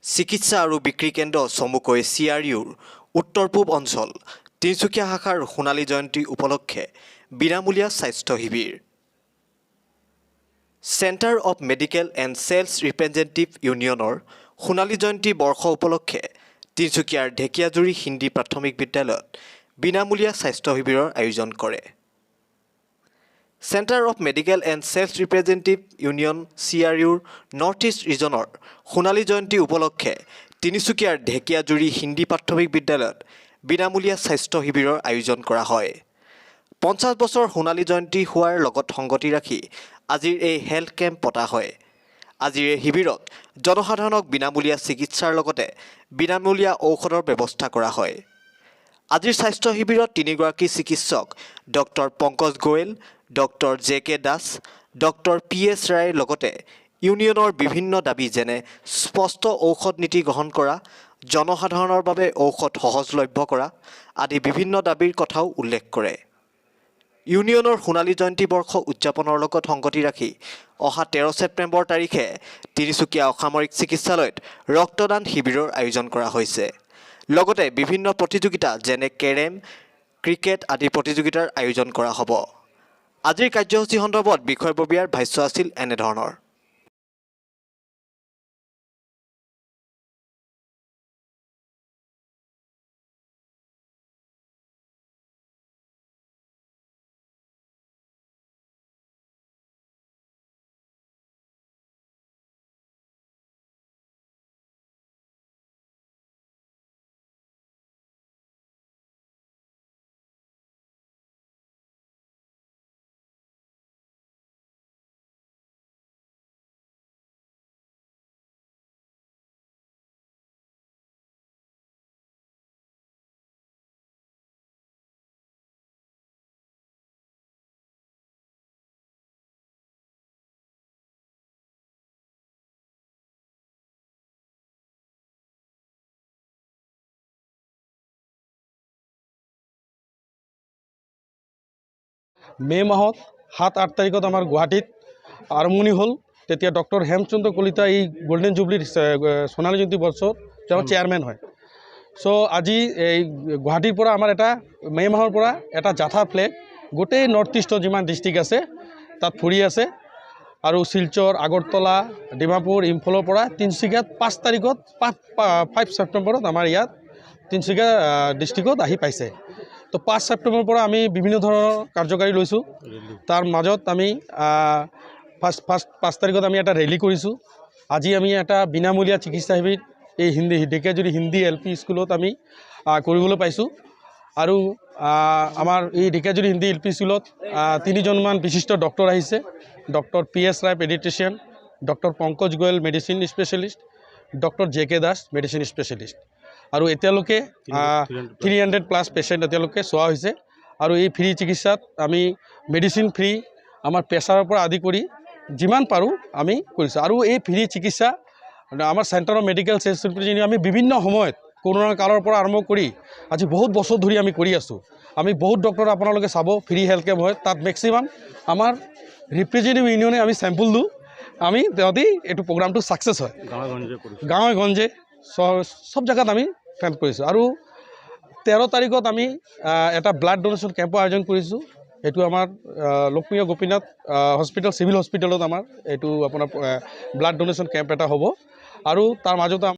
চিকিৎসা আৰু বিক্ৰী কেন্দ্ৰ চমুকৈ CRUৰ উত্তৰ পূব অঞ্চল তিনিচুকীয়া শাখাৰ সোণালী জয়ন্তী উপলক্ষে বিনামূলীয়া স্বাস্থ্য শিবিৰ। Centre of medical and sales representative ইউনিয়নৰ সোণালী জয়ন্তী বৰ্ষ উপলক্ষে তিনিচুকীয়াৰ ঢেকিয়াজুৰি হিন্দী প্ৰাথমিক বিদ্যালয়ত বিনামূলীয়া স্বাস্থ্য শিবিৰৰ আয়োজন কৰে। Centre of medical and sales representative union CRUৰ নৰ্থ ইষ্ট ৰিজনৰ সোণালী জয়ন্তী উপলক্ষে তিনিচুকীয়াৰ ঢেকিয়াজুৰি হিন্দী প্ৰাথমিক বিদ্যালয়ত বিনামূলীয়া স্বাস্থ্য শিবিৰৰ আয়োজন কৰা হয়। 50 বছৰ সোণালী জয়ন্তী হোৱাৰ লগত সংগতি ৰাখি আজিৰ এই হেল্থ কেম্প পতা হয়। আজিৰ এই শিবিৰত জনসাধাৰণক বিনামূলীয়া চিকিৎসাৰ লগতে বিনামূলীয়া ঔষধৰ ব্যৱস্থা কৰা হয়। আজিৰ স্বাস্থ্য শিবিৰত 3গৰাকী চিকিৎসক doctor Pankaj Goyal, doctor JK Das, doctor PS ৰায়ৰ লগতে ইউনিয়নৰ বিভিন্ন দাবী যেনে স্পষ্ট ঔষধ নীতি গ্ৰহণ কৰা, জনসাধাৰণৰ বাবে ঔষধ সহজলভ্য কৰা আদি বিভিন্ন দাবীৰ কথাও উল্লেখ কৰে। ইউনিয়নৰ সোণালী জয়ন্তী বৰ্ষ উদযাপনৰ লগত সংগতি ৰাখি অহা 13 ছেপ্টেম্বৰ তাৰিখে তিনিচুকীয়া অসামৰিক চিকিৎসালয়ত ৰক্তদান শিবিৰৰ আয়োজন কৰা হৈছে। লগতে বিভিন্ন প্ৰতিযোগিতা যেনে কেৰেম, ক্ৰিকেট আদি প্ৰতিযোগিতাৰ আয়োজন কৰা হ'ব। আজিৰ কাৰ্যসূচী সন্দৰ্ভত বিষয়ববীয়াৰ ভাষ্য আছিল এনেধৰণৰ। মে মাহত 7-8 তাৰিখত আমাৰ গুৱাহাটীত আৰম্ভণি হ'ল। তেতিয়া ডক্টৰ হেমচন্দ্ৰ কলিতা এই গোল্ডেন জুবলিৰ সোণালী জয়ন্তী বৰ্ষত তেওঁ চেয়াৰমেন হয়। চ' আজি এই গুৱাহাটীৰ পৰা আমাৰ এটা মে মাহৰ পৰা এটা জাথা ফ্লেগ গোটেই নৰ্থ ইষ্টৰ যিমান ডিষ্ট্ৰিক্ট আছে তাত ফুৰি আছে আৰু শিলচৰ, আগৰতলা, ডিমাপুৰ, ইম্ফলৰ পৰা তিনিচুকীয়াত 5 তাৰিখত 5 ছেপ্টেম্বৰত আমাৰ ইয়াত তিনিচুকীয়া ডিষ্ট্ৰিক্টত আহি পাইছে। তো 5 ছেপ্টেম্বৰৰ পৰা আমি বিভিন্ন ধৰণৰ কাৰ্যকাৰী লৈছোঁ। তাৰ মাজত আমি 5 তাৰিখত আমি এটা ৰেলী কৰিছোঁ। আজি আমি এটা বিনামূলীয়া চিকিৎসা শিবিৰ এই ঢেকিয়াজুৰি হিন্দী LP স্কুলত আমি কৰিবলৈ পাইছোঁ। আৰু আমাৰ এই ঢেকিয়াজুৰি হিন্দী LP স্কুলত 3জনমান বিশিষ্ট ডক্টৰ আহিছে। Doctor PS Roy paediatrician, doctor Pankaj Goel medicine specialist, doctor JK Das medicine specialist. আৰু এতিয়ালৈকে 300+ পেচেণ্ট এতিয়ালৈকে চোৱা হৈছে। আৰু এই ফ্ৰী চিকিৎসাত আমি মেডিচিন ফ্ৰী, আমাৰ প্ৰেছাৰৰ পৰা আদি কৰি যিমান পাৰোঁ আমি কৰিছোঁ। আৰু এই ফ্ৰী চিকিৎসা আমাৰ centre of medical sales representative আমি বিভিন্ন সময়ত কৰোণাৰ কালৰ পৰা আৰম্ভ কৰি আজি বহুত বছৰ ধৰি আমি কৰি আছোঁ। আমি বহুত ডক্টৰ আপোনালোকে চাব ফ্ৰী হেল্থ কেম্প হয়। তাত মেক্সিমাম আমাৰ ৰিপ্ৰেজেণ্টেটিভ ইউনিয়নে আমি চেম্পল দিওঁ, আমি তেহঁতি এইটো প্ৰগ্ৰামটো ছাকচেছ হয়। গাঁৱে গঞ্জে সব জেগাত আমি কেম্প কৰিছোঁ। আৰু 13 তাৰিখত আমি এটা ব্লাড ডোনেশ্যন কেম্পৰ আয়োজন কৰিছোঁ। এইটো আমাৰ লক্ষ্মীয় গোপীনাথ হস্পিটেল, চিভিল হস্পিটেলত আমাৰ এইটো আপোনাৰ ব্লাড ডোনেশ্যন কেম্প এটা হ'ব। আৰু তাৰ মাজতে